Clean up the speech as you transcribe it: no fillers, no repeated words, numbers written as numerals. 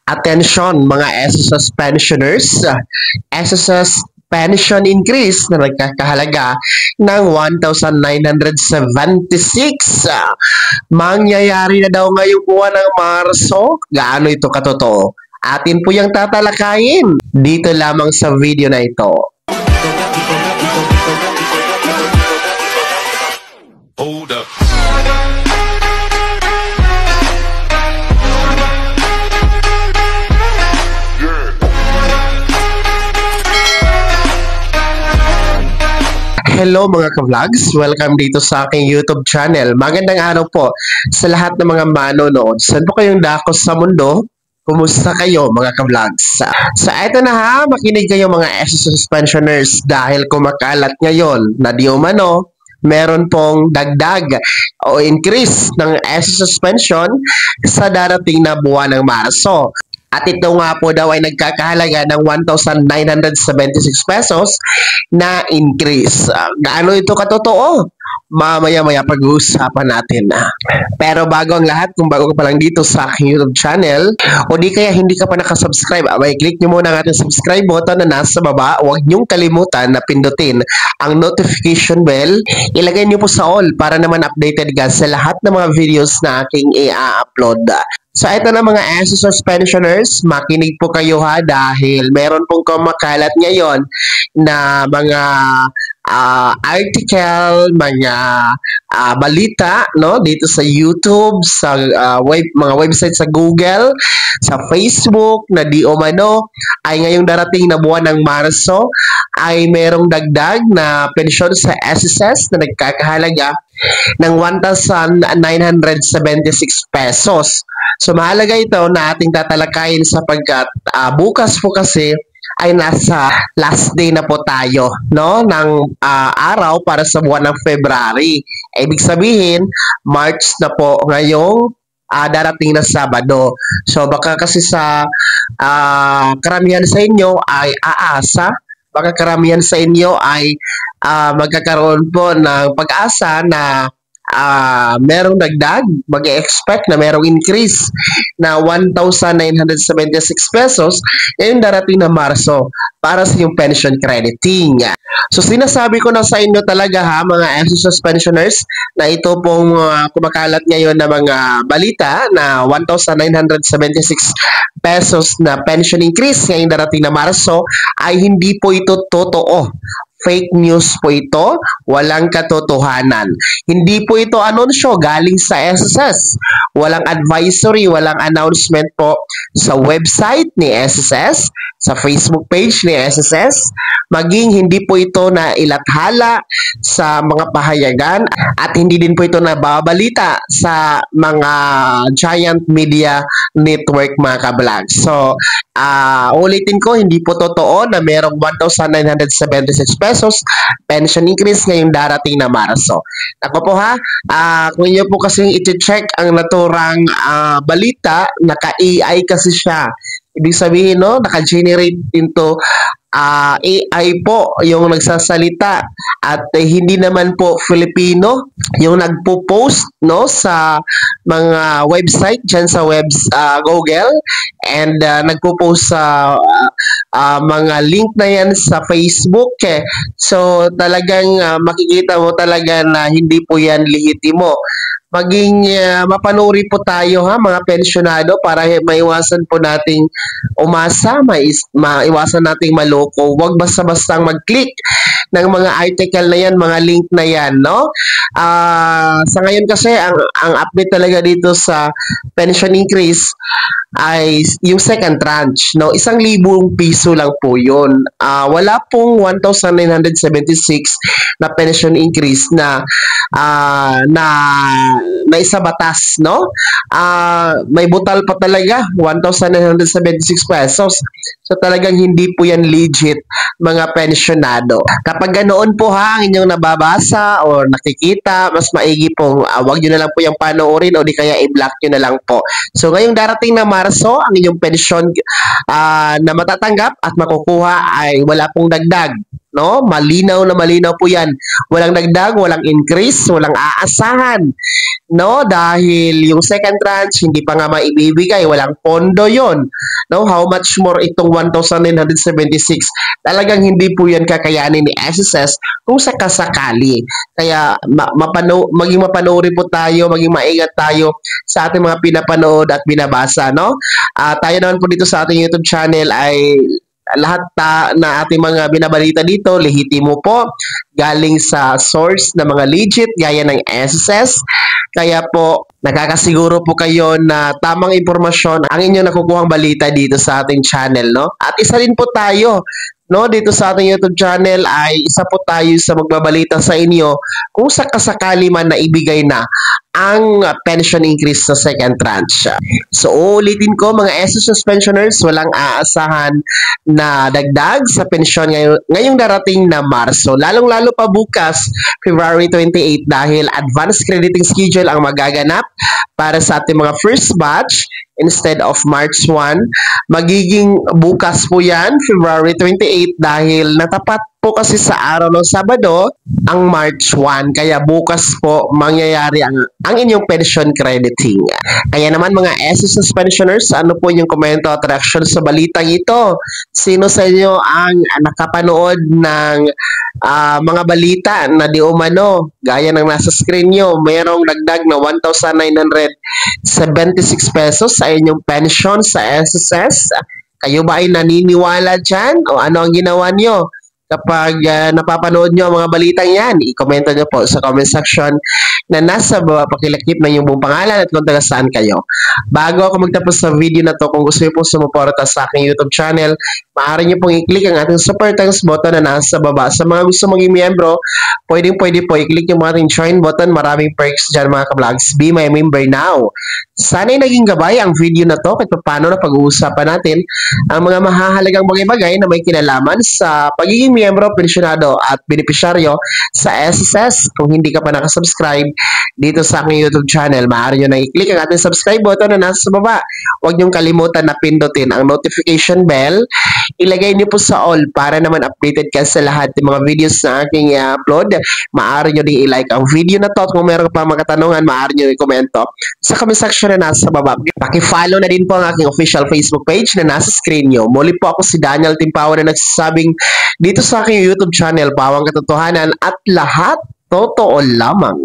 Attention mga SSS pensioners, SSS pension increase na nagkakahalaga ng 1,976. Mangyayari na daw ngayong buwan ng Marso. Gaano ito katotoo? Atin po yung tatalakayin dito lamang sa video na ito. Hold up. Hello mga ka-vlogs! Welcome dito sa aking YouTube channel. Magandang araw po sa lahat ng mga manonood. Saan po kayong dakos sa mundo? Kumusta kayo mga ka-vlogs? So eto na ha, makinig kayo mga SSS pensioners dahil kumakalat ngayon na di umano meron pong dagdag o increase ng SSS pension sa darating na buwan ng Marso. At ito nga po daw ay nagkakahalaga ng 1,976 pesos na increase. Gaano ito katotoo? Mamaya-maya pag-uusapan natin. Pero bago ang lahat, kung bago ka pa lang dito sa aking YouTube channel, o di kaya hindi ka pa nakasubscribe, click nyo muna ang ating subscribe button na nasa baba. Huwag nyong kalimutan na pindutin ang notification bell. Ilagay nyo po sa all para naman updated ka sa lahat ng mga videos na aking i-upload. So ito na mga SSS pensioners, makinig po kayo ha dahil meron pong kumakalat ngayon na mga article, mga balita no dito sa YouTube, sa mga website sa Google, sa Facebook na di umano ay ngayong darating na buwan ng Marso ay merong dagdag na pensyon sa SSS na nagkakahalaga ng 1,976 pesos. So mahalaga ito na ating tatalakayin sapagkat bukas po kasi ay nasa last day na po tayo no ng araw para sa buwan ng February. Ibig sabihin, March na po ngayong darating na Sabado. So baka kasi sa karamihan sa inyo ay aasa, baka karamihan sa inyo ay magkakaroon po ng pag-asa na merong dagdag, mag-expect na merong increase na 1,976 pesos ngayong darating na Marso para sa yung pension crediting. So sinasabi ko na sa inyo talaga ha mga SSS pensioners na ito pong kumakalat ngayon na mga balita na 1,976 pesos na pension increase ngayong darating na Marso ay hindi po ito totoo. Fake news po ito, walang katotohanan. Hindi po ito anunsyo galing sa SSS. Walang advisory, walang announcement po sa website ni SSS, sa Facebook page ni SSS, maging hindi po ito na ilathala sa mga pahayagan at hindi din po ito nababalita sa mga giant media network mga ka-vlog. So, ulitin ko, hindi po totoo na merong 1,976 pesos pension increase ngayong darating na Marso. Ako po ha, kung inyo po kasing iti-check ang naturang balita, naka-AI kasi siya. Ibig sabihin, no, naka-generate into AI po yung nagsasalita at hindi naman po Filipino yung nagpo-post no sa mga website dyan sa Google and nagpo-post sa mga link na yan sa Facebook so talagang makikita mo talaga na hindi po yan lehitimo. Maging mapanuri po tayo ha mga pensyonado para maiwasan po nating umasa, maiwasan nating maloko. Huwag basta-bastang mag-click ng mga article na yan, mga link na yan, no? Sa ngayon kasi ang update talaga dito sa pension increase ay yung second tranche, no? 1,000 piso lang po yun. Wala pong 1,976 na pension increase na isa batas, no? May butal pa talaga, 1,976 pesos. So talagang hindi po yan legit mga pensyonado. Kapag ganoon po ha, ang inyong nababasa o nakikita, mas maigi pong wag nyo na lang po yung panoorin o di kaya i-block nyo na lang po. So ngayong darating na Marso, ang inyong pensyon na matatanggap at makukuha ay wala pong dagdag. no? Malinaw na malinaw po yan. Walang dagdag, walang increase, walang aasahan, no? Dahil yung second tranche, hindi pa nga maibibigay, walang pondo yon, no? How much more itong 1,976? Talagang hindi po yan kakayanin ni SSS kung sakasakali. Kaya maging mapanuri po tayo, maging maingat tayo sa ating mga pinapanood at binabasa, no? Tayo naman po dito sa ating YouTube channel ay lahat na ating mga binabalita dito, lehitimo po, galing sa source na mga legit, gaya ng SSS. Kaya po, nakakasiguro po kayo na tamang impormasyon ang inyong nakukuhang balita dito sa ating channel, no? At isa rin po tayo, no, dito sa ating YouTube channel ay isa po tayo sa magbabalita sa inyo kung sakasakali man na ibigay na ang pension increase sa second tranche. So, uulitin ko mga SSS pensioners, walang aasahan na dagdag sa pensyon ngayong darating na Marso. Lalong-lalo pa bukas, February 28, dahil advanced crediting schedule ang magaganap para sa ating mga first batch instead of March 1. Magiging bukas po yan, February 28, dahil natapat po kasi sa araw ng Sabado ang March 1. Kaya bukas po mangyayari ang inyong pension crediting. Kaya naman mga SSS pensioners, ano po yung komento at reaction sa balitang ito? Sino sa inyo ang nakapanood ng mga balita na di umano, gaya ng nasa screen nyo, mayroong dagdag na 1,976 pesos sa inyong pension sa SSS? Kayo ba ay naniniwala dyan? O ano ang ginawa nyo? Kapag napapanood nyo ang mga balitang yan, i-komento nyo po sa comment section na nasa baba, pakilakip na yung buong pangalan at kung taga saan kayo. Bago ako magtapos sa video na to, kung gusto nyo po sumuporta sa aking YouTube channel, maaari nyo pong i-click ang ating super thanks button na nasa baba. Sa mga gusto maging miyembro, pwede po i-click yung ating join button. Maraming perks dyan mga ka-vlogs. Be my member now. Sana'y naging gabay ang video na to kahit paano na pag-uusapan natin ang mga mahahalagang bagay-bagay na may kinalaman sa pagiging miyembro, pensyonado at benepisyaryo sa SSS. Kung hindi ka pa nakasubscribe dito sa aking YouTube channel, maaari nyo na i-click ang ating subscribe button na nasa baba. Huwag nyong kalimutan na pindutin ang notification bell. Ilagay nyo po sa all para naman updated ka sa lahat ng mga videos na aking upload. Maaari nyo din i-like ang video na to at kung meron pa mga katanungan, maaari nyo i-komento sa comment section na nasa baba. Paki-follow na din po ang aking official Facebook page na nasa screen nyo. Muli po ako si Daniel Timpawa na nagsasabing dito sa aking YouTube channel, Pawang Katotohanan at lahat totoo lamang.